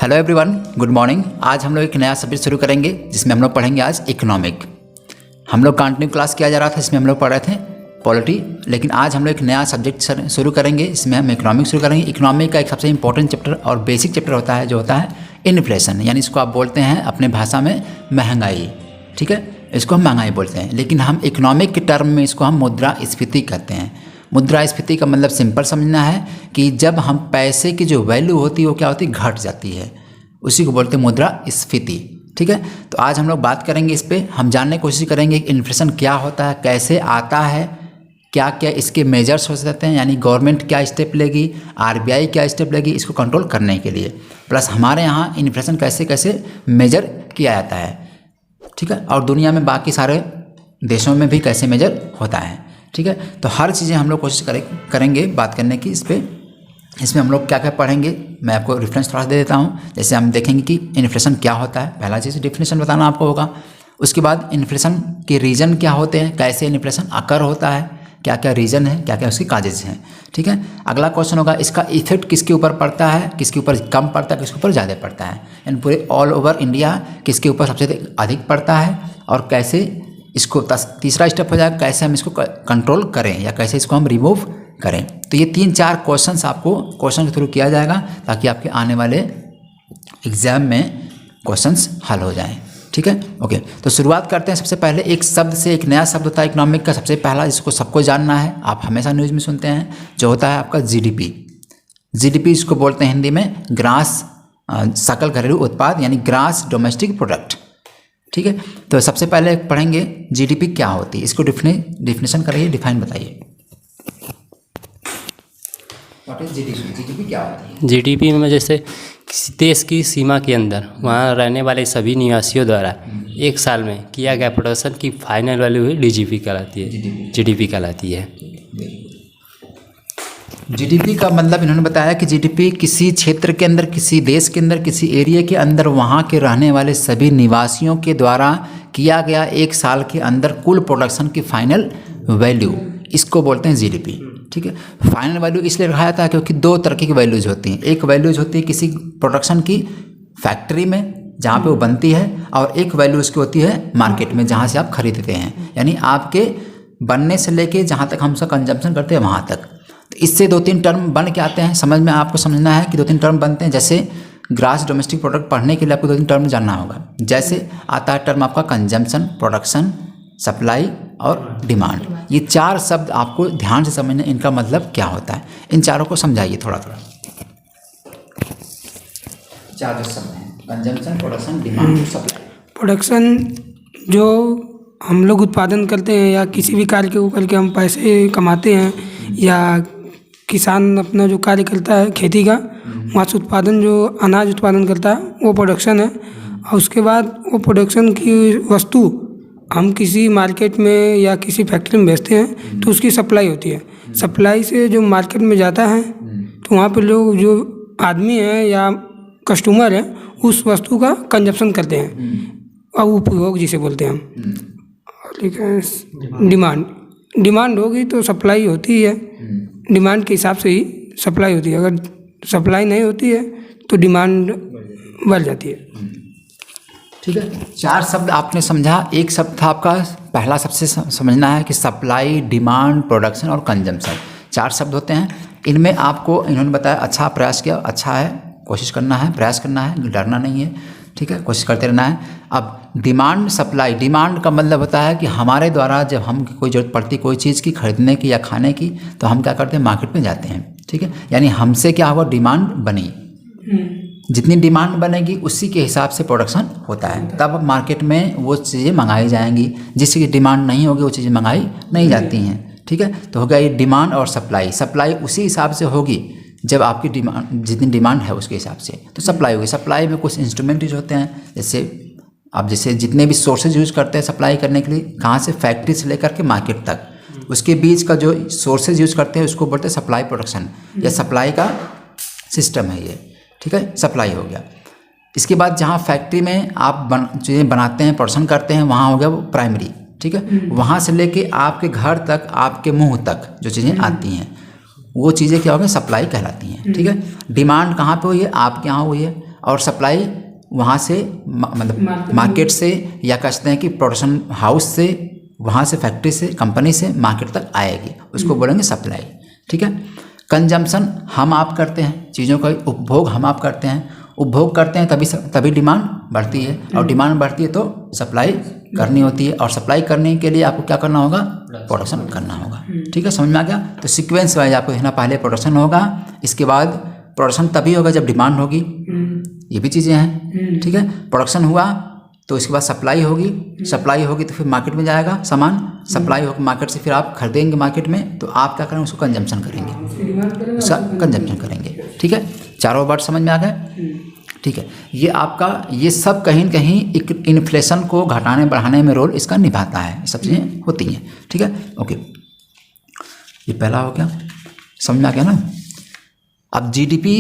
Hello everyone, good morning. आज हम लोग एक नया सब्जेक्ट शुरू करेंगे जिसमें हम लोग पढ़ेंगे आज इकोनॉमिक। हम लोग कंटिन्यू क्लास किया जा रहा था, इसमें हम लोग पढ़ रहे थे पॉलिटी, लेकिन आज हम लोग एक नया सब्जेक्ट शुरू करेंगे। इसमें हम इकोनॉमिक शुरू करेंगे। इकोनॉमिक का एक सबसे इंपॉर्टेंट चैप्टर और बेसिक चैप्टर होता है जो होता है इन्फ्लेशन, यानी इसको आप बोलते हैं अपने भाषा में महंगाई। ठीक है, इसको हम महंगाई बोलते हैं, लेकिन हम इकोनॉमिक के टर्म में इसको हम मुद्रास्फीति कहते हैं। मुद्रास्फीति का मतलब सिंपल समझना है कि जब हम पैसे की जो वैल्यू होती है वो क्या होती है, घट जाती है, उसी को बोलते हैं मुद्रास्फीति। ठीक है, तो आज हम लोग बात करेंगे इस पर। हम जानने की कोशिश करेंगे कि इन्फ्लेशन क्या होता है, कैसे आता है, क्या क्या इसके मेजर्स हो सकते हैं, यानी गवर्नमेंट क्या स्टेप लेगी, आरबीआई क्या स्टेप लेगी इसको कंट्रोल करने के लिए, प्लस हमारे यहाँ इन्फ्लेशन कैसे कैसे मेजर किया जाता है। ठीक है, और दुनिया में बाकी सारे देशों में भी कैसे मेजर होता है। ठीक है, तो हर चीज़ें हम लोग कोशिश करेंगे बात करने की इस पर। इसमें हम लोग क्या क्या पढ़ेंगे, मैं आपको रेफरेंस थोड़ा दे देता हूँ। जैसे हम देखेंगे कि इन्फ्लेशन क्या होता है, पहला चीज़ डेफिनेशन बताना आपको होगा। उसके बाद इन्फ्लेशन के रीज़न क्या होते हैं, कैसे इन्फ्लेशन अकर होता है, क्या क्या रीज़न है, क्या क्या उसकी काजेज हैं। ठीक है, अगला क्वेश्चन होगा इसका इफेक्ट किसके ऊपर पड़ता है, किसके ऊपर कम पड़ता है, किसके ऊपर ज़्यादा पड़ता है, यानी पूरे ऑल ओवर इंडिया किसके ऊपर सबसे अधिक पड़ता है, और कैसे इसको तीसरा स्टेप हो जाएगा कैसे हम इसको कंट्रोल करें या कैसे इसको हम रिमूव करें। तो ये 3-4 क्वेश्चंस आपको क्वेश्चन के थ्रू किया जाएगा ताकि आपके आने वाले एग्जाम में क्वेश्चंस हल हो जाएं। ठीक है, ओके। तो शुरुआत करते हैं। सबसे पहले एक शब्द से, एक नया शब्द होता है इकोनॉमिक का। सबसे पहला जिसको सबको जानना है, आप हमेशा न्यूज़ में सुनते हैं, जो होता है आपका जीडीपी। जीडीपी इसको बोलते हैं हिंदी में ग्रास सकल घरेलू उत्पाद, यानी ग्रास डोमेस्टिक प्रोडक्ट। ठीक है, तो सबसे पहले पढ़ेंगे जीडीपी क्या होती है, इसको डिफिनेशन करिए, डिफाइन बताइए। जीडीपी क्या होती है? जीडीपी में जैसे किसी देश की सीमा के अंदर वहाँ रहने वाले सभी निवासियों द्वारा एक साल में किया गया प्रोडक्शन की फाइनल वैल्यू ही जीडीपी कहलाती है। जीडीपी कहलाती है। जीडीपी का मतलब इन्होंने बताया कि जीडीपी किसी क्षेत्र के अंदर, किसी देश के अंदर, किसी एरिया के अंदर वहाँ के रहने वाले सभी निवासियों के द्वारा किया गया एक साल के अंदर कुल प्रोडक्शन की फाइनल वैल्यू, इसको बोलते हैं जीडीपी। ठीक है, फाइनल वैल्यू इसलिए रखा जाता है क्योंकि 2 तरह की वैल्यूज होती हैं। एक वैल्यूज होती है किसी प्रोडक्शन की फैक्ट्री में जहाँ पे वो बनती है, और एक वैल्यू उसकी होती है मार्केट में जहाँ से आप खरीदते हैं, यानी आपके बनने से लेके जहाँ तक हम उसका कंजम्पशन करते हैं वहाँ तक। तो इससे 2-3 टर्म बन के आते हैं। समझ में आपको समझना है कि 2-3 टर्म बनते हैं। जैसे ग्रास डोमेस्टिक प्रोडक्ट पढ़ने के लिए आपको 2-3 टर्म जानना होगा। जैसे आता है टर्म आपका कंजम्पशन, प्रोडक्शन, सप्लाई और डिमांड। ये 4 शब्द आपको ध्यान से समझना, इनका मतलब क्या होता है। इन चारों को समझाइए थोड़ा थोड़ा। 4 जो शब्द हैं, consumption, production, demand, supply. Production जो हम लोग उत्पादन करते हैं या किसी भी कार्य के ऊपर के हम पैसे कमाते हैं, या किसान अपना जो कार्य करता है खेती का, वहाँ से उत्पादन जो अनाज उत्पादन करता है वो प्रोडक्शन है। और उसके बाद वो प्रोडक्शन की वस्तु हम किसी मार्केट में या किसी फैक्ट्री में बेचते हैं तो उसकी सप्लाई होती है। सप्लाई से जो मार्केट में जाता है तो वहाँ पे लोग जो आदमी हैं या कस्टमर हैं उस वस्तु का कंजप्शन करते हैं, और उपभोग जिसे बोलते हैं हम। ठीक है, डिमांड होगी तो सप्लाई होती है, डिमांड के हिसाब से ही सप्लाई होती है। अगर सप्लाई नहीं होती है तो डिमांड बढ़ जाती है। ठीक है, 4 शब्द आपने समझा। एक शब्द था आपका, पहला सबसे समझना है कि सप्लाई, डिमांड, प्रोडक्शन और कंजम्पशन, 4 शब्द होते हैं। इनमें आपको इन्होंने बताया, अच्छा प्रयास किया, अच्छा है, कोशिश करना है, प्रयास करना है, डरना नहीं है। ठीक है, कोशिश करते रहना है। अब डिमांड, सप्लाई। डिमांड का मतलब होता है कि हमारे द्वारा जब हम कोई ज़रूरत पड़ती कोई चीज़ की, खरीदने की या खाने की, तो हम क्या करते हैं, मार्केट में जाते हैं। ठीक है, यानी हमसे क्या हुआ, डिमांड बनी। जितनी डिमांड बनेगी उसी के हिसाब से प्रोडक्शन होता है, तब मार्केट में वो चीज़ें मंगाई जाएंगी। जिसकी डिमांड नहीं होगी वो चीज़ें मंगाई नहीं जाती हैं। ठीक है, तो हो गया ये डिमांड और सप्लाई। सप्लाई उसी हिसाब से होगी जब आपकी डिमांड, जितनी डिमांड है उसके हिसाब से तो सप्लाई होगी। सप्लाई में कुछ इंस्ट्रूमेंट यूज होते हैं, जैसे आप जितने भी सोर्सेज यूज करते हैं सप्लाई करने के लिए, कहाँ से, फैक्ट्री से लेकर के मार्केट तक, उसके बीच का जो सोर्सेज यूज करते हैं उसको बोलते हैं सप्लाई प्रोडक्शन, या सप्लाई का सिस्टम है ये। ठीक है, सप्लाई हो गया। इसके बाद जहाँ फैक्ट्री में आप चीज़ें बनाते हैं, प्रोडक्शन करते हैं, वहाँ हो गया वो प्राइमरी। ठीक है, वहाँ से लेके आपके घर तक, आपके मुंह तक जो चीज़ें आती हैं वो चीज़ें क्या हो गई, सप्लाई कहलाती हैं। ठीक है, डिमांड कहाँ पे हुई है, आपके यहाँ हुई है, और सप्लाई वहाँ से मतलब मार्केट से या कहते हैं कि प्रोडक्शन हाउस से, वहाँ से फैक्ट्री से, कंपनी से मार्केट तक आएगी, उसको बोलेंगे सप्लाई। ठीक है। कंजम्पशन हम आप करते हैं, चीज़ों का उपभोग हम आप करते हैं, उपभोग करते हैं तभी डिमांड बढ़ती है, और डिमांड बढ़ती है तो सप्लाई करनी होती है, और सप्लाई करने के लिए आपको क्या करना होगा, प्रोडक्शन करना होगा। ठीक है, समझ में आ गया। तो सीक्वेंस वाइज आपको देखना, पहले प्रोडक्शन होगा, इसके बाद प्रोडक्शन तभी होगा जब डिमांड होगी, ये भी चीज़ें हैं। ठीक है, प्रोडक्शन हुआ तो इसके बाद सप्लाई होगी, सप्लाई होगी तो फिर मार्केट में जाएगा सामान, सप्लाई होकर मार्केट से फिर आप खरीदेंगे मार्केट में, तो आप क्या करेंगे, उसको कंजम्पशन करेंगे, उसका कंजम्पशन करेंगे। ठीक है, चारों वर्ड समझ में आ गए। ठीक है, ये आपका ये सब कहीं न कहीं एक इन्फ्लेशन को घटाने बढ़ाने में रोल इसका निभाता है, सब चीज़ें होती हैं। ठीक है, ओके, ये पहला हो गया, समझ में आ गया ना। अब जीडीपी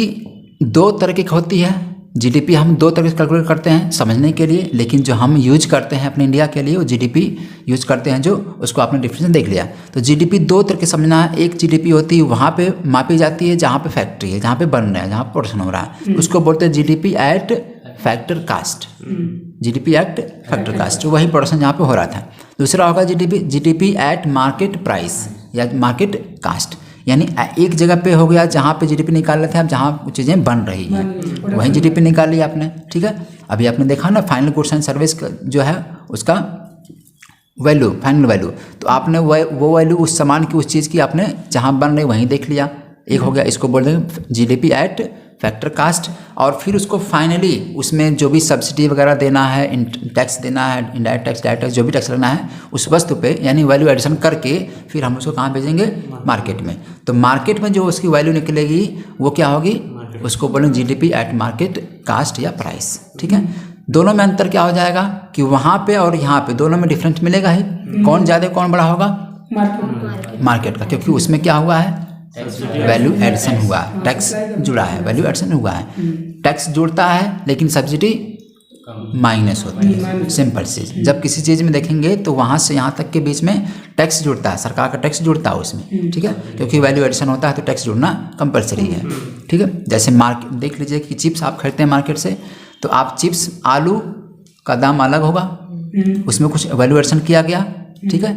दो तरह की होती है, जीडीपी हम दो तरह से कैलकुलेट करते हैं समझने के लिए, लेकिन जो हम यूज करते हैं अपने इंडिया के लिए वो जीडीपी यूज करते हैं, जो उसको आपने डिफिनेशन देख लिया। तो जीडीपी दो तरह के समझना है। एक जीडीपी होती है वहाँ पे मापी जाती है जहाँ पे फैक्ट्री है, जहाँ पे बन रहा है, जहाँ प्रोडक्शन हो रहा है, उसको बोलते हैं GDP at factor cost, GDP at factor cost, वही प्रोडक्शन जहाँ पे हो रहा था। दूसरा होगा जीडीपी एट मार्केट प्राइस या मार्केट कास्ट, यानी एक जगह पे हो गया जहाँ पे जीडीपी निकाल रहे थे आप, जहाँ चीज़ें बन रही हैं वहीं जीडीपी निकाल लिया आपने। ठीक है, अभी आपने देखा ना फाइनल गुड्स एंड सर्विस जो है उसका वैल्यू, फाइनल वैल्यू, तो आपने वो वैल्यू उस सामान की, उस चीज़ की आपने जहाँ बन रही वहीं देख लिया, एक हो गया। इसको बोल देंगे जीडीपी एट फैक्टर कास्ट। और फिर उसको फाइनली उसमें जो भी सब्सिडी वगैरह देना है, टैक्स देना है, इनडायरेक्ट टैक्स, डायरेक्ट टैक्स, जो भी टैक्स लगना है उस वस्तु पे, यानी वैल्यू एडिशन करके फिर हम उसको कहाँ भेजेंगे, मार्केट में। तो मार्केट में जो उसकी वैल्यू निकलेगी वो क्या होगी, उसको बोलेंगे जीडीपी एट मार्केट कास्ट या प्राइस। ठीक है, दोनों में अंतर क्या हो जाएगा कि वहाँ पे और यहाँ पे दोनों में डिफरेंस मिलेगा ही, कौन ज़्यादा कौन बड़ा होगा, मार्केट का, क्योंकि उसमें क्या हुआ है, वैल्यू एडिशन हुआ, टैक्स जुड़ा है, वैल्यू एडिशन हुआ है। टैक्स जुड़ता है लेकिन सब्सिडी माइनस होती है, सिंपल चीज़। जब किसी चीज़ में देखेंगे तो वहाँ से यहाँ तक के बीच में टैक्स जुड़ता है, सरकार का टैक्स जुड़ता है उसमें। ठीक है, क्योंकि वैल्यू एडिशन होता है तो टैक्स जुड़ना कंपलसरी है। ठीक है, जैसे मार्केट देख लीजिए कि चिप्स आप खरीदते हैं मार्केट से, तो आप चिप्स, आलू का दाम अलग होगा, उसमें कुछ वैल्यू एडिशन किया गया। ठीक है,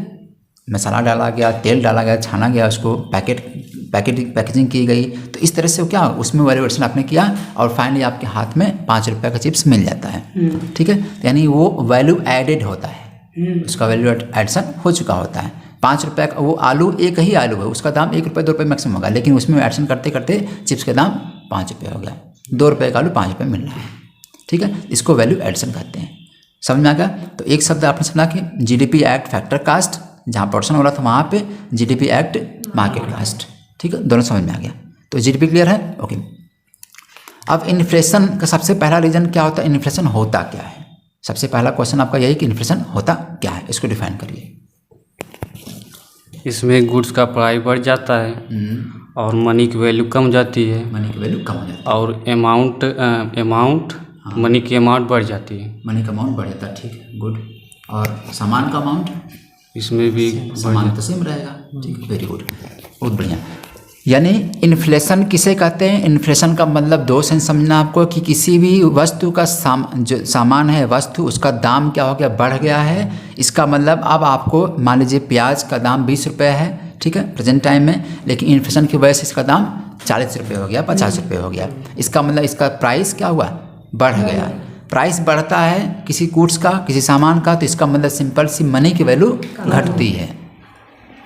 मसाला डाला गया, तेल डाला गया, छाना गया, उसको पैकेजिंग की गई, तो इस तरह से वो क्या, उसमें वैल्यू एडिशन आपने किया और फाइनली आपके हाथ में 5 रुपये का चिप्स मिल जाता है। ठीक है, यानी वो वैल्यू एडेड होता है, उसका वैल्यू एडिशन हो चुका होता है। 5 रुपये का वो आलू, एक ही आलू है, उसका दाम 1 रुपये 2 रुपये मैक्सिमम होगा, लेकिन उसमें एडिशन करते करते चिप्स का दाम 5 रुपये हो गया, 2 रुपये का आलू 5 रुपये मिल रहा है। ठीक है, इसको वैल्यू एडिशन कहते हैं। समझ में आ गया। तो एक शब्द आपने सुना कि जीडीपी एक्ट फैक्टर कास्ट, जहाँ प्रोडक्शन हो रहा था वहाँ पे जीडीपी एक्ट मार्केट कास्ट। ठीक है, दोनों समझ में आ गया। तो जीडीपी क्लियर है, ओके। अब इन्फ्लेशन का सबसे पहला रीजन क्या होता है, इन्फ्लेशन होता क्या है। सबसे पहला क्वेश्चन आपका यही कि इन्फ्लेशन होता क्या है, इसको डिफाइन करिए। इसमें गुड्स का प्राइस बढ़ जाता है और मनी की वैल्यू कम जाती है, मनी की वैल्यू कम हो जाती है और अमाउंट मनी की अमाउंट बढ़ जाती है, मनी का अमाउंट बढ़ जाता है। ठीक है, गुड। और सामान का अमाउंट, इसमें भी सामान तो सेम रहेगा। ठीक है, वेरी गुड, बहुत बढ़िया। यानी इन्फ्लेशन किसे कहते हैं, इन्फ्लेशन का मतलब दो सेंस समझना आपको कि किसी भी वस्तु का जो सामान है, वस्तु, उसका दाम क्या हो गया, बढ़ गया है। इसका मतलब अब आपको मान लीजिए प्याज का दाम 20 रुपये है, ठीक है, प्रेजेंट टाइम में, लेकिन इन्फ्लेशन की वजह से इसका दाम 40 रुपये हो गया, 50 रुपये हो गया। इसका मतलब इसका प्राइस क्या हुआ, बढ़ गया। प्राइस बढ़ता है किसी गुड्स का, किसी सामान का, तो इसका मतलब सिंपल सी मनी की वैल्यू घटती है।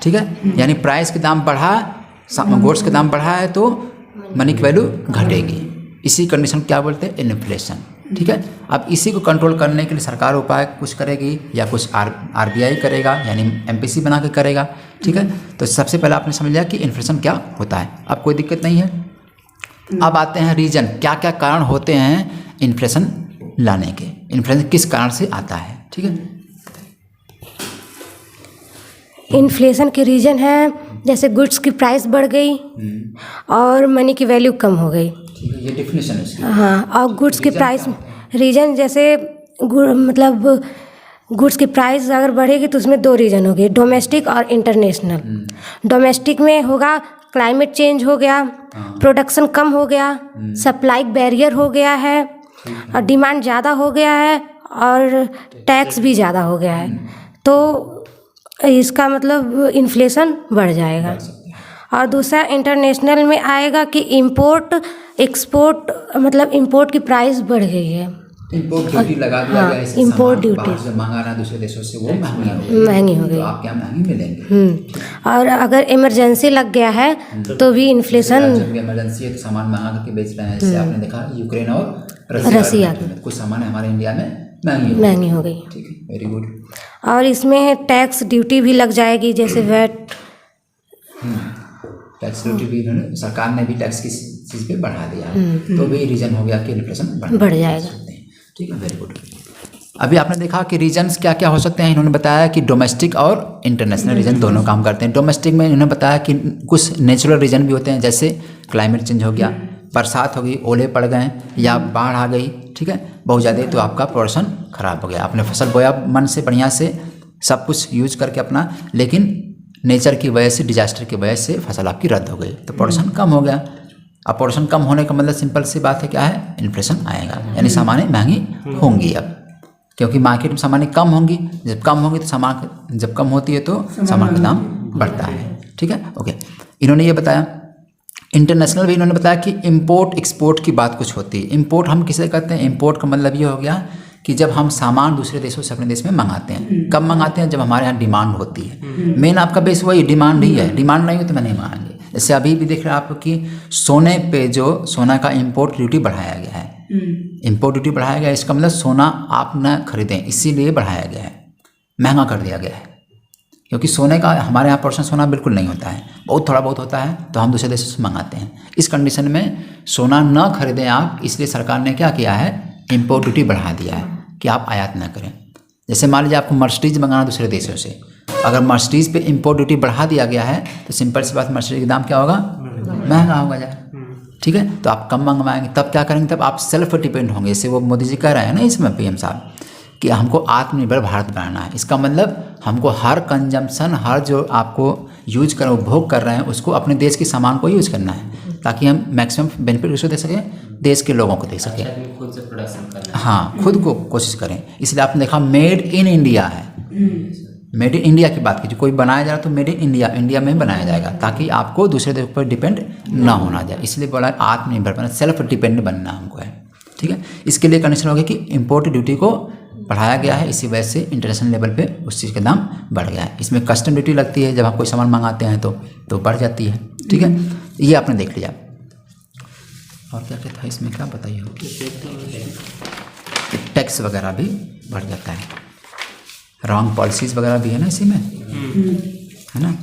ठीक है, यानी प्राइस के दाम बढ़ा, गुड्स के दाम बढ़ा है तो मनी की वैल्यू घटेगी। इसी कंडीशन को क्या बोलते हैं, इन्फ्लेशन। ठीक है, अब इसी को कंट्रोल करने के लिए सरकार उपाय कुछ करेगी या कुछ आरबीआई करेगा, यानी एमपीसी बना के करेगा। ठीक है, तो सबसे पहले आपने समझ लिया कि इन्फ्लेशन क्या होता है, अब कोई दिक्कत नहीं है। अब आते हैं रीजन, क्या क्या कारण होते हैं इन्फ्लेशन लाने के, इन्फ्लेशन किस कारण से आता है। ठीक है, इन्फ्लेशन के रीजन है जैसे गुड्स की प्राइस बढ़ गई और मनी की वैल्यू कम हो गई। ठीक है, ये डेफिनेशन है इसकी। हाँ, और गुड्स की प्राइस रीजन जैसे मतलब गुड्स की प्राइस अगर बढ़ेगी तो उसमें 2 रीजन होंगे, डोमेस्टिक और इंटरनेशनल। डोमेस्टिक में होगा क्लाइमेट चेंज हो गया, प्रोडक्शन कम हो गया, सप्लाई बैरियर हो गया है, और डिमांड ज़्यादा हो गया है और टैक्स भी ज़्यादा हो गया है, तो इसका मतलब इन्फ्लेशन बढ़ जाएगा। और दूसरा इंटरनेशनल में आएगा कि इंपोर्ट एक्सपोर्ट, मतलब इंपोर्ट की प्राइस बढ़ गई है। इंपोर्ट ड्यूटी लगा दिया गया है, इससे इंपोर्ट सामान ड्यूटी बाहर से मंगाना दूसरे देशों से वो महंगी हो गई, तो आप क्या महंगी मिलेंगे। और अगर इमरजेंसी लग गया है तो भी इन्फ्लेशन, जब इमरजेंसी है तो सामान मंगा करके बेच रहे हैं, जैसे आपने देखा यूक्रेन और रसिया में कुछ सामान हमारे इंडिया में महंगी हो गई। ठीक है, वेरी गुड। और इसमें टैक्स ड्यूटी भी लग जाएगी, जैसे वैट। टैक्स ड्यूटी भी इन्होंने, सरकार ने भी टैक्स की चीज़ पे बढ़ा दिया है, तो भी रीजन हो गया कि इन्फ्लेशन बढ़ जाएगा। ठीक है, वेरी गुड। अभी आपने देखा कि रीजन्स क्या क्या हो सकते हैं। इन्होंने बताया कि डोमेस्टिक और इंटरनेशनल रीजन दोनों काम करते हैं। डोमेस्टिक में इन्होंने बताया कि कुछ नेचुरल रीजन भी होते हैं, जैसे क्लाइमेट चेंज हो गया, बरसात हो गई, ओले पड़ गए या बाढ़ आ गई, ठीक है, बहुत ज़्यादा, तो आपका प्रोडक्शन ख़राब हो गया। आपने फसल बोया मन से बढ़िया से सब कुछ यूज करके अपना, लेकिन नेचर की वजह से, डिजास्टर की वजह से फसल आपकी रद्द हो गई, तो प्रोडक्शन कम हो गया। अब प्रोडक्शन कम होने का मतलब सिंपल सी बात है, क्या है, इन्फ्लेशन आएगा, यानी सामानें महंगी होंगी अब, क्योंकि मार्केट में सामानें कम होंगी। जब कम होंगी तो सामान, जब कम होती है तो सामान का दाम बढ़ता है। ठीक है, ओके। इन्होंने ये बताया, इंटरनेशनल भी इन्होंने बताया कि इंपोर्ट एक्सपोर्ट की बात कुछ होती है। इंपोर्ट हम किसे कहते हैं, इंपोर्ट का मतलब ये हो गया कि जब हम सामान दूसरे देशों से अपने देश में मंगाते हैं। कब मंगाते हैं, जब हमारे यहाँ डिमांड होती है। मेन आपका बेस वही डिमांड ही है, डिमांड नहीं हो तो मैं नहीं मंगाएंगे। जैसे अभी भी देख रहे हैं आप कि सोने पे जो सोना का इंपोर्ट ड्यूटी बढ़ाया गया है, इंपोर्ट ड्यूटी बढ़ाया गया है, इसका मतलब सोना आप न खरीदें, इसीलिए बढ़ाया गया है, महंगा कर दिया गया है। क्योंकि सोने का हमारे यहाँ परसेंट सोना बिल्कुल नहीं होता है, बहुत थोड़ा बहुत होता है, तो हम दूसरे देशों से मंगाते हैं। इस कंडीशन में सोना न खरीदें आप, इसलिए सरकार ने क्या किया है, इंपोर्ट ड्यूटी बढ़ा दिया है कि आप आयात न करें। जैसे मान लीजिए आपको मर्सिडीज मंगाना दूसरे देशों से, अगर मर्सिडीज पे इंपोर्ट ड्यूटी बढ़ा दिया गया है तो सिंपल सी बात, मर्सिडीज का दाम क्या होगा, महंगा होगा यार। ठीक है, तो आप कम मंगवाएंगे, तब क्या करेंगे, तब आप सेल्फ डिपेंड होंगे। जैसे वो मोदी जी कह रहे हैं ना इसमें, पीएम साहब, कि हमको आत्मनिर्भर भारत बनाना है। इसका मतलब हमको हर कंजम्पशन, हर जो आपको यूज कर उपभोग कर रहे हैं उसको अपने देश के सामान को यूज करना है, ताकि हम मैक्सिमम बेनिफिट उसको दे सकें, देश के लोगों को दे सकें। खुद से प्रोडक्शन करना, हाँ, खुद को कोशिश करें। इसलिए आपने देखा मेड इन इंडिया है, मेड इन इंडिया की बात कीजिए, कोई बनाया जा रहा तो मेड इन इंडिया, इंडिया में बनाया जाएगा, ताकि आपको दूसरे देश पर डिपेंड ना होना जाए। इसलिए बोला आत्मनिर्भर बनना, सेल्फ डिपेंड बनना हमको है। ठीक है, इसके लिए कंडीशन हो गया कि इंपोर्ट ड्यूटी को बढ़ाया गया है, इसी वजह से इंटरनेशनल लेवल पे उस चीज़ का दाम बढ़ गया है। इसमें कस्टम ड्यूटी लगती है, जब आप कोई सामान मंगाते हैं तो बढ़ जाती है। ठीक है, ये आपने देख लिया। और क्या क्या था इसमें, क्या बताइए, टैक्स वगैरह भी बढ़ जाता है, रॉन्ग पॉलिसीज़ वगैरह भी है ना इसी में, है ना।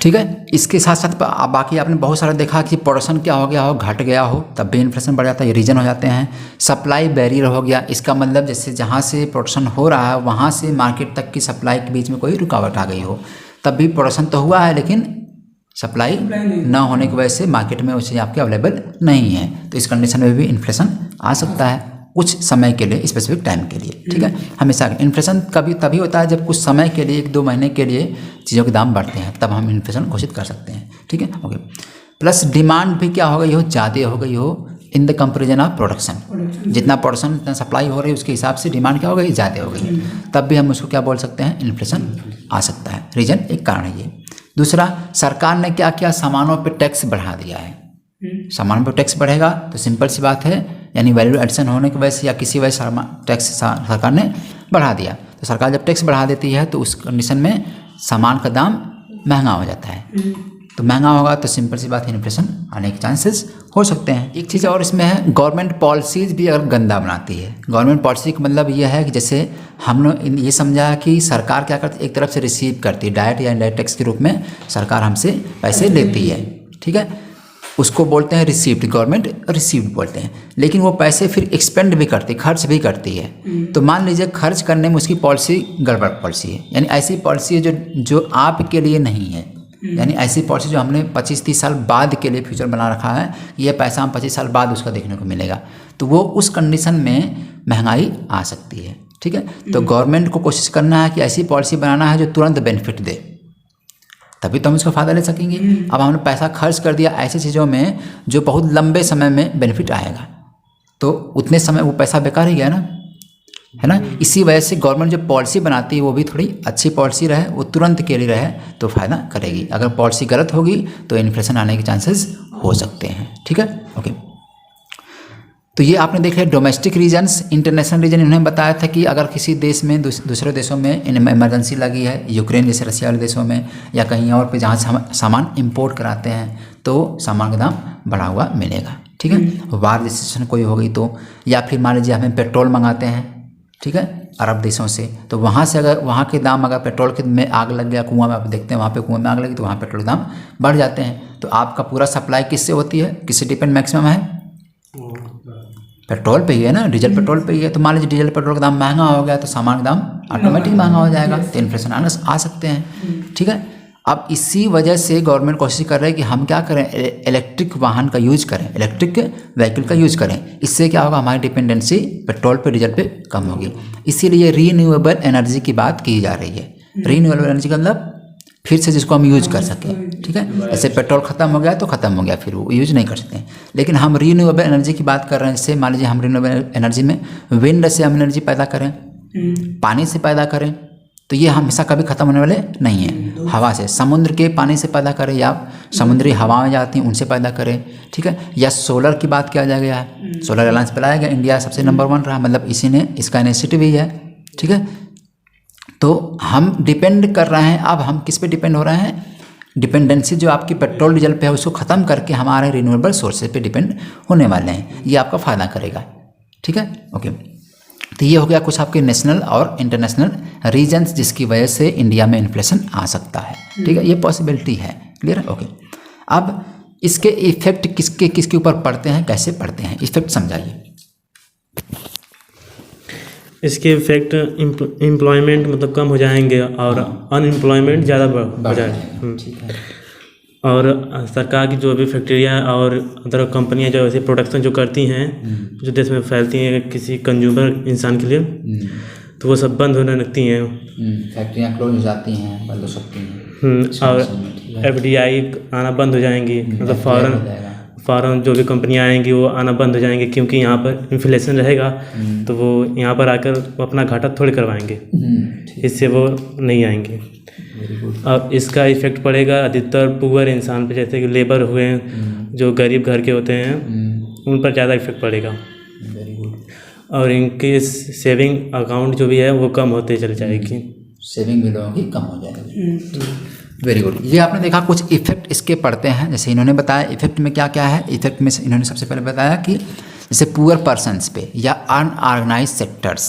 ठीक है, इसके साथ साथ बाकी आपने बहुत सारा देखा कि प्रोडक्शन क्या हो गया हो, घट गया हो, तब भी इन्फ्लेशन बढ़ जाता है, ये रीजन हो जाते हैं। सप्लाई बैरियर हो गया, इसका मतलब जैसे जहाँ से प्रोडक्शन हो रहा है वहाँ से मार्केट तक की सप्लाई के बीच में कोई रुकावट आ गई हो, तब भी प्रोडक्शन तो हुआ है लेकिन सप्लाई ना होने की वजह से मार्केट में उसे आपके अवेलेबल नहीं है, तो इस कंडीशन में भी इन्फ्लेशन आ सकता है कुछ समय के लिए, स्पेसिफिक टाइम के लिए। ठीक है, हमेशा इन्फ्लेशन कभी तभी होता है जब कुछ समय के लिए, 1-2 महीने के लिए चीज़ों के दाम बढ़ते हैं, तब हम इन्फ्लेशन घोषित कर सकते हैं। ठीक है, ओके। प्लस डिमांड भी क्या हो गई हो, ज़्यादा हो गई हो in the comparison of production. जितना प्रोडक्शन जितना सप्लाई हो रही है उसके हिसाब से डिमांड क्या हो गई, ज़्यादा हो गई, तब भी हम उसको क्या बोल सकते हैं, इन्फ्लेशन आ सकता है। रीजन एक कारण है ये। दूसरा, सरकार ने क्या किया, सामानों पर टैक्स बढ़ा दिया है। सामानों पर टैक्स बढ़ेगा तो सिंपल सी बात है, यानी वैल्यू एडिशन होने की वजह से या किसी वजह से टैक्स सरकार ने बढ़ा दिया। तो सरकार जब टैक्स बढ़ा देती है तो उस कंडीशन में सामान का दाम महंगा हो जाता है। तो महंगा होगा तो सिंपल सी बात है, इन्फ्लेशन आने के चांसेस हो सकते हैं। एक चीज़ और इसमें है, गवर्नमेंट पॉलिसीज़ भी अगर गंदा बनाती है। गवर्नमेंट पॉलिसी का मतलब ये है कि जैसे हमने ये समझा कि सरकार क्या करती है, एक तरफ से रिसीव करती है, डायरेक्ट या इनडायरेक्ट टैक्स के रूप में सरकार हमसे पैसे लेती है। ठीक है, उसको बोलते हैं रिसीव्ड, गवर्नमेंट रिसीव्ड बोलते हैं। लेकिन वो पैसे फिर एक्सपेंड भी करती है, खर्च भी करती है। तो मान लीजिए खर्च करने में उसकी पॉलिसी गड़बड़ पॉलिसी है, यानी ऐसी पॉलिसी है जो आपके लिए नहीं है, यानी ऐसी पॉलिसी जो हमने 25-30 साल बाद के लिए फ्यूचर बना रखा है, ये पैसा हम 25 साल बाद उसका देखने को मिलेगा, तो वो उस कंडीशन में महंगाई आ सकती है। ठीक है, तो गवर्नमेंट को कोशिश करना है कि ऐसी पॉलिसी बनाना है जो तुरंत बेनिफिट दे, तभी तो हम इसका फ़ायदा ले सकेंगे। अब हमने पैसा खर्च कर दिया ऐसी चीज़ों में जो बहुत लंबे समय में बेनिफिट आएगा, तो उतने समय वो पैसा बेकार ही गया ना, है ना। इसी वजह से गवर्नमेंट जो पॉलिसी बनाती है वो भी थोड़ी अच्छी पॉलिसी रहे, वो तुरंत के लिए रहे तो फ़ायदा करेगी। अगर पॉलिसी गलत होगी तो इन्फ्लेशन आने के चांसेस हो सकते हैं। ठीक है, ओके। तो ये आपने देख लिया डोमेस्टिक रीजन्स। इंटरनेशनल रीजन इन्होंने बताया था कि अगर किसी देश में दूसरे देशों में इमरजेंसी लगी है, यूक्रेन जैसे रशिया वाले देशों में या कहीं और पे जहाँ से सामान इंपोर्ट कराते हैं तो सामान का दाम बढ़ा हुआ मिलेगा। ठीक है, वार जैसी सिचुएशन कोई हो गई तो, या फिर मान लीजिए हमें पेट्रोल मंगाते हैं, ठीक है, अरब देशों से, तो वहाँ से अगर वहाँ के दाम अगर पेट्रोल के में आग लग गया, कुआं में आप देखते हैं वहाँ पे कुआं में आग लगी तो वहाँ पेट्रोल के दाम बढ़ जाते हैं। तो आपका पूरा सप्लाई किससे होती है, किससे डिपेंड मैक्सिमम है, पेट्रोल पे ही है ना, डीजल पेट्रोल पे ही है। तो मान लीजिए डीजल पेट्रोल का दाम महंगा हो गया तो सामान का दाम ऑटोमेटिक महंगा हो जाएगा, तो इन्फ्लेशन आ सकते हैं। ठीक है, अब इसी वजह से गवर्नमेंट कोशिश कर रही है कि हम क्या करें, इलेक्ट्रिक वाहन का यूज करें, इलेक्ट्रिक व्हीकल का यूज करें। इससे क्या होगा, हमारी डिपेंडेंसी पेट्रोल पे डीजल पे कम होगी। इसीलिए रीन्यूएबल एनर्जी की बात की जा रही है। रीन्यूएबल एनर्जी का मतलब फिर से जिसको हम यूज कर सकें। ठीक है, जैसे पेट्रोल ख़त्म हो गया तो ख़त्म हो गया, फिर वो यूज नहीं कर सकते हैं। लेकिन हम रीन्यूएबल एनर्जी की बात कर रहे हैं। जैसे मान लीजिए हम रीन्यूएबल एनर्जी में विंड से हम एनर्जी पैदा करें, पानी से पैदा करें, तो ये हमेशा कभी ख़त्म होने वाले नहीं है। हवा से, समुद्र के पानी से पैदा करें या समुद्री हवाएं जाती हैं उनसे पैदा करें। ठीक है, या सोलर की बात किया जाएगा, सोलर अलायंस पे लाया गया, इंडिया सबसे नंबर 1 रहा, मतलब इसी ने इसका इनिशिएटिव भी है। ठीक है, तो हम डिपेंड कर रहे हैं। अब हम किस पे डिपेंड हो रहे हैं, डिपेंडेंसी जो आपकी पेट्रोल डीजल पे है उसको ख़त्म करके हमारे रिन्यूएबल सोर्सेज पे डिपेंड होने वाले हैं। ये आपका फ़ायदा करेगा। ठीक है, ओके। तो ये हो गया कुछ आपके नेशनल और इंटरनेशनल रीजन्स जिसकी वजह से इंडिया में इन्फ्लेशन आ सकता है। ठीक है, ये पॉसिबिलिटी है। क्लियर है, ओके। अब इसके इफेक्ट किसके ऊपर पड़ते हैं, कैसे पड़ते हैं, इफेक्ट समझाइए। इसके इफेक्ट एम्प्लॉयमेंट मतलब कम हो जाएंगे और अनएम्प्लॉयमेंट ज़्यादा हो जाएगा। ठीक है, और सरकार की जो भी फैक्ट्रियाँ और अदर कंपनियाँ जो ऐसे प्रोडक्शन जो करती हैं जो देश में फैलती हैं किसी कंज्यूमर इंसान के लिए, तो वो सब बंद होने लगती हैं। फैक्ट्रियाँ क्लोज हो जाती हैं, बंद हो सकती हैं। और FDI आना बंद हो जाएंगी, मतलब फ़ॉरेन जो भी कंपनियाँ आएंगी वो आना बंद हो जाएंगी, क्योंकि यहाँ पर इन्फ्लेशन रहेगा तो वो यहाँ पर आकर वो अपना घाटा थोड़ी करवाएंगे, इससे वो नहीं आएंगे। अब इसका इफेक्ट पड़ेगा अधिकतर पुअर इंसान पे, जैसे कि लेबर हुए जो गरीब घर के होते हैं उन पर ज़्यादा इफेक्ट पड़ेगा। और इनके सेविंग अकाउंट जो भी है वो कम होते चले जाएगी, सेविंग भी लोगों की कम हो जाएगी। Very good. ये आपने देखा कुछ इफेक्ट इसके पड़ते हैं। जैसे इन्होंने बताया इफेक्ट में क्या क्या है। इफेक्ट में इन्होंने सबसे पहले बताया कि जैसे पुअर पर्सनस पे या अनऑर्गेनाइज सेक्टर्स।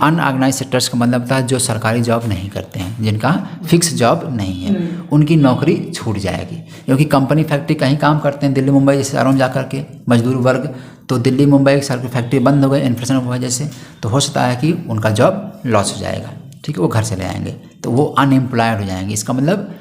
अनऑर्गेनाइज सेक्टर्स का मतलब होता है जो सरकारी जॉब नहीं करते हैं, जिनका फिक्स जॉब नहीं है, उनकी नौकरी छूट जाएगी। क्योंकि कंपनी फैक्ट्री कहीं काम करते हैं दिल्ली मुंबई जैसे शहरों में जा करके मजदूर वर्ग, तो दिल्ली मुंबई की फैक्ट्री बंद हो गई इन्फ्लेशन की वजह से, तो हो सकता है कि उनका जॉब लॉस हो जाएगा। ठीक है, वो घर चले आएंगे तो वो अनएम्प्लॉयड हो जाएंगे। इसका मतलब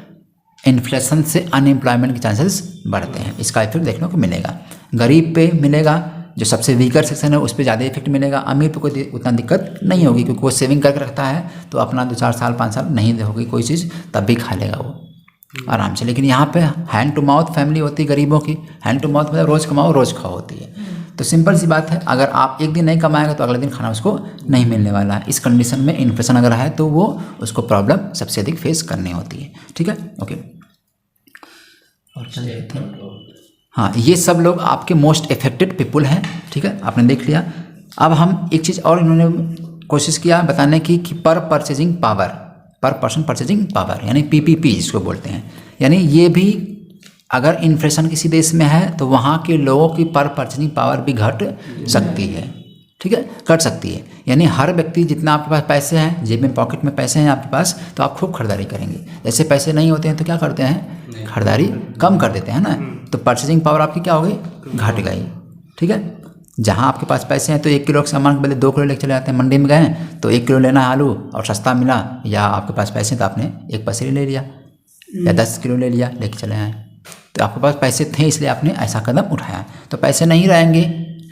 इन्फ्लेशन से अनएम्प्लॉयमेंट के चांसेस बढ़ते हैं। इसका इफेक्ट देखने को मिलेगा। गरीब पे मिलेगा, जो सबसे वीकर सेक्शन है उस पर ज़्यादा इफेक्ट मिलेगा। अमीर पे कोई उतना दिक्कत नहीं होगी क्योंकि वो सेविंग करके रखता है, तो अपना 2-4 साल 5 साल नहीं होगी कोई चीज़, तब भी खा लेगा वो आराम से। लेकिन यहाँ पे हैंड टू माउथ फैमिली होती है गरीबों की। हैंड टू माउथ मतलब रोज़ कमाओ रोज़ खाओ होती है। तो सिंपल सी बात है, अगर आप एक दिन नहीं कमाएगा तो अगले दिन खाना उसको नहीं मिलने वाला है। इस कंडीशन में इन्फ्लेशन अगर है तो वो उसको प्रॉब्लम सबसे अधिक फेस करनी होती है। ठीक है, ओके। और चलिए, हाँ, ये सब लोग आपके मोस्ट इफेक्टेड पीपुल हैं। ठीक है, आपने देख लिया। अब हम एक चीज़ और इन्होंने कोशिश किया बताने की कि पर परचेजिंग पावर, पर पर्सन परचेजिंग पावर यानी PPP जिसको बोलते हैं, यानी ये भी अगर इन्फ्लेशन किसी देश में है तो वहाँ के लोगों की पर परचेजिंग पावर भी घट सकती है। ठीक है, घट सकती है। यानी हर व्यक्ति जितना आपके पास पैसे हैं, जेब में पॉकेट में पैसे हैं आपके पास, तो आप खूब खरीदारी करेंगे। जैसे पैसे नहीं होते हैं तो क्या करते हैं, खरीदारी कम कर देते हैं ना। तो परचेजिंग पावर आपकी क्या हो गई, घट गई। ठीक है, जहाँ आपके पास पैसे हैं तो 1 किलो के सामान के बदले 2 किलो लेके चले जाते हैं। मंडी में गए तो 1 किलो लेना है आलू और सस्ता मिला, या आपके पास पैसे तो आपने 1 पसेरी ले लिया या 10 किलो ले लिया, लेके चले आए। तो आपके पास पैसे थे इसलिए आपने ऐसा कदम उठाया। तो पैसे नहीं रहेंगे,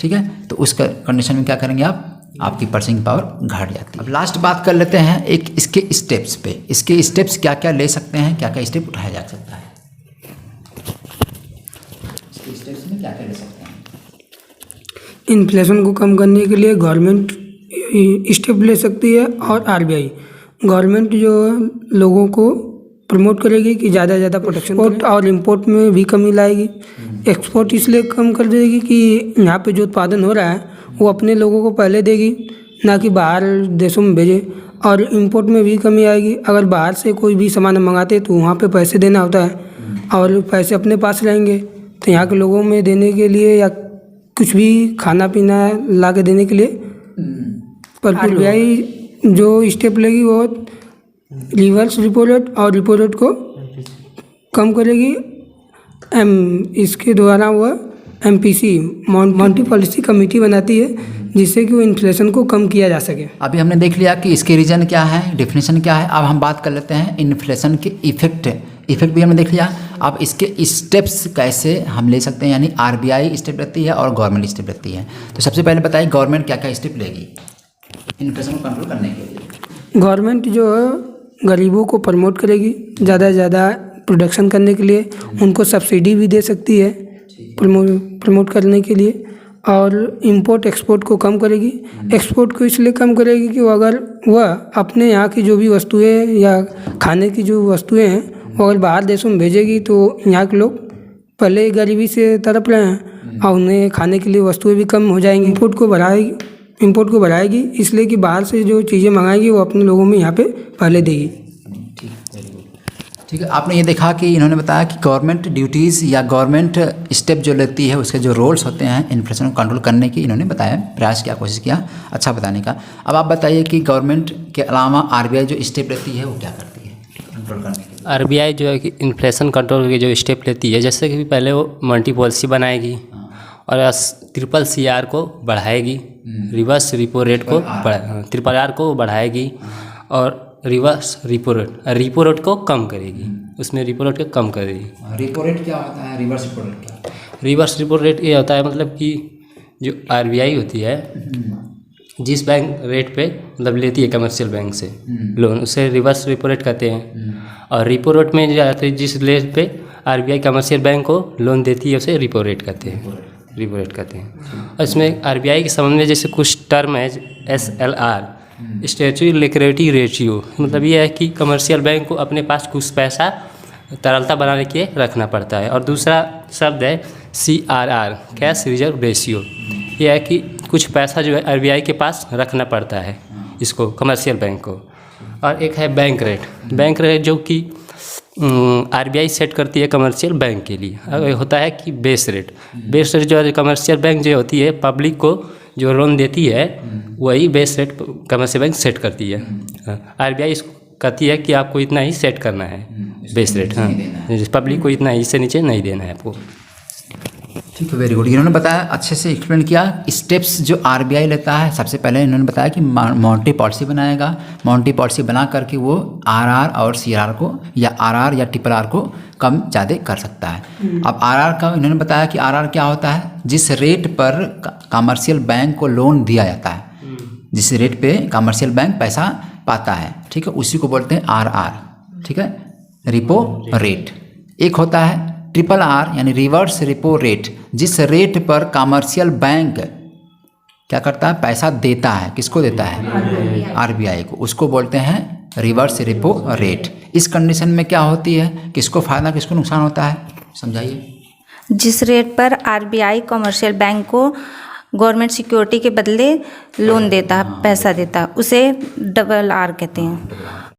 ठीक है, तो उस कंडीशन में क्या करेंगे आप, आपकी परचेसिंग पावर घट जाती है। अब लास्ट बात कर लेते हैं एक इसके स्टेप्स पे। इसके स्टेप्स क्या क्या ले सकते हैं, क्या क्या स्टेप उठाया जा सकता है, इसके स्टेप्स में क्या क्या ले सकते हैं। इन्फ्लेशन को कम करने के लिए गवर्नमेंट स्टेप ले सकती है और आरबीआई। गवर्नमेंट जो है लोगों को प्रमोट करेगी कि ज़्यादा से ज़्यादा प्रोडक्शन एक्सपोर्ट और इंपोर्ट में भी कमी लाएगी। एक्सपोर्ट इसलिए कम कर देगी कि यहाँ पे जो उत्पादन हो रहा है वो अपने लोगों को पहले देगी, ना कि बाहर देशों में भेजे। और इंपोर्ट में भी कमी आएगी। अगर बाहर से कोई भी सामान मंगाते तो वहाँ पे पैसे देना होता है और पैसे अपने पास रहेंगे तो यहाँ के लोगों में देने के लिए या कुछ भी खाना पीना ला के देने के लिए। पर आरबीआई जो स्टेप लेगी वो रिवर्स रिपो रेट और रिपो रेट को कम करेगी। इसके द्वारा वह MPC मॉनेटरी पॉलिसी कमेटी बनाती है जिससे कि वो इन्फ्लेशन को कम किया जा सके। अभी हमने देख लिया कि इसके रीजन क्या है, डेफिनेशन क्या है। अब हम बात कर लेते हैं इन्फ्लेशन के इफेक्ट भी हमने देख लिया। अब इसके स्टेप्स कैसे हम ले सकते हैं, यानी आरबीआई स्टेप लेती है और गवर्नमेंट स्टेप लेती है। तो सबसे पहले बताइए गवर्नमेंट क्या क्या स्टेप लेगी इन्फ्लेशन को कंट्रोल करने के लिए। गवर्नमेंट जो है गरीबों को प्रमोट करेगी ज़्यादा से ज़्यादा प्रोडक्शन करने के लिए। उनको सब्सिडी भी दे सकती है प्रमोट करने के लिए। और इंपोर्ट एक्सपोर्ट को कम करेगी। एक्सपोर्ट को इसलिए कम करेगी कि वो अगर वह अपने यहाँ की जो भी वस्तुएं या खाने की जो वस्तुएं हैं वो अगर बाहर देशों में भेजेगी तो यहाँ के लोग पहले ही गरीबी से तड़प रहे हैं और उन्हें खाने के लिए वस्तुएं भी कम हो जाएंगी। इंपोर्ट को बढ़ाएगी इसलिए कि बाहर से जो चीज़ें मंगाएगी वो अपने लोगों में यहाँ पे पहले देगी। ठीक है, आपने ये देखा कि इन्होंने बताया कि गवर्नमेंट ड्यूटीज़ या गवर्नमेंट स्टेप जो लेती है उसके जो रोल्स होते हैं इन्फ्लेशन को कंट्रोल करने की, इन्होंने बताया, प्रयास किया, कोशिश किया अच्छा बताने का। अब आप बताइए कि गवर्नमेंट के अलावा आरबीआई जो स्टेप लेती है वो क्या करती है कंट्रोल करने के लिए। आरबीआई जो है कि इन्फ्लेशन कंट्रोल के जो स्टेप लेती है, जैसे कि पहले वो मॉनेटरी पॉलिसी बनाएगी और CCR को बढ़ाएगी, रिवर्स रिपो रेट को RRR को बढ़ाएगी और रिवर्स रिपो रेट को कम करेगी। उसमें रिपो रेट को कम करेगी। रिपो रेट क्या होता है, रिवर्स रिपो रेट क्या? रिवर्स रिपो रेट ये होता है मतलब कि जो आरबीआई होती है जिस बैंक रेट पे मतलब लेती है कमर्शियल बैंक से लोन, उसे रिवर्स रिपो रेट कहते हैं। और रिपो रेट में जो आते हैं जिस रेट पे आरबीआई कमर्शियल बैंक को लोन देती है उसे रिपो रेट कहते हैं। और इसमें आरबीआई के संबंध में जैसे कुछ टर्म है SLR, स्टैट्यूटरी लिक्विडिटी रेशियो, मतलब ये है कि कमर्शियल बैंक को अपने पास कुछ पैसा तरलता बनाने के लिए रखना पड़ता है। और दूसरा शब्द है CRR, कैश रिजर्व रेशियो, ये है कि कुछ पैसा जो है आरबीआई के पास रखना पड़ता है इसको, कमर्शियल बैंक को। और एक है बैंक रेट जो कि आरबीआई सेट करती है कमर्शियल बैंक के लिए। अब होता है कि बेस रेट जो है कमर्शियल बैंक जो होती है पब्लिक को जो लोन देती है वही base rate commercial bank set करती है। आरबीआई इसको कहती है कि आपको इतना ही सेट करना है बेस रेट, हाँ, पब्लिक को इतना ही, इससे नीचे नहीं देना है आपको। ठीक है, वेरी गुड। इन्होंने बताया, अच्छे से एक्सप्लेन किया स्टेप्स जो आरबीआई लेता है। सबसे पहले इन्होंने बताया कि मॉनेटरी पॉलिसी बनाएगा, मॉनेटरी पॉलिसी बना करके वो RR और CRR को या RR या RRR को कम ज़्यादा कर सकता है। अब RR का इन्होंने बताया कि RR क्या होता है, जिस रेट पर कमर्शियल बैंक को लोन दिया जाता है, जिस रेट पे कमर्शियल बैंक पैसा पाता है, ठीक है, उसी को बोलते हैं RR, ठीक है, रिपो रेट। एक होता है RRR यानी रिवर्स रिपो रेट, जिस रेट पर कमर्शियल बैंक क्या करता है, पैसा देता है, किसको देता है, आरबीआई को, उसको बोलते हैं रिवर्स रिपो रेट। इस कंडीशन में क्या होती है, किसको फ़ायदा किसको नुकसान होता है, समझाइए। जिस रेट पर आरबीआई कमर्शियल बैंक को गवर्नमेंट सिक्योरिटी के बदले लोन देता, पैसा देता, उसे RRR कहते हैं।